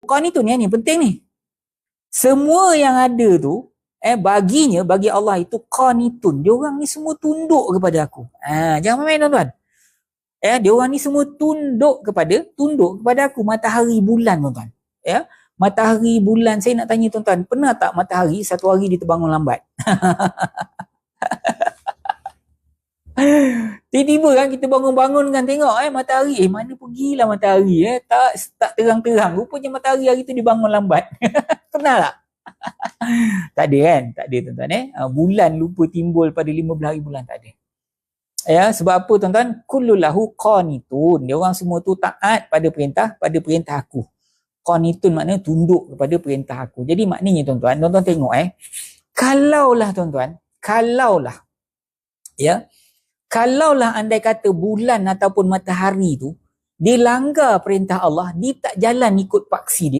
Qanitun ni penting ni. Semua yang ada tu bagi Allah itu qanitun. Dia orang ni semua tunduk kepada aku. Jangan main tuan-tuan. Dia orang ni semua tunduk kepada aku, matahari bulan tuan-tuan. Matahari bulan, saya nak tanya tuan-tuan, pernah tak matahari satu hari dia terbangun lambat? Tiba-tiba kan kita bangun-bangun kan tengok matahari, mana pergilah matahari, tak terang-terang, rupanya matahari hari tu dia bangun lambat. Pernah tak? Tak ada kan? Tak ada tuan-tuan. Bulan lupa timbul pada 15 hari bulan, tak ada. Sebab apa tuan-tuan? Kullulahu qanitun. Dia orang semua tu taat pada perintah aku. Qanitun maknanya tunduk kepada perintah aku. Jadi maknanya tuan-tuan tengok kalaulah tuan-tuan, kalaulah andai kata bulan ataupun matahari tu dia langgar perintah Allah, dia tak jalan ikut paksi dia,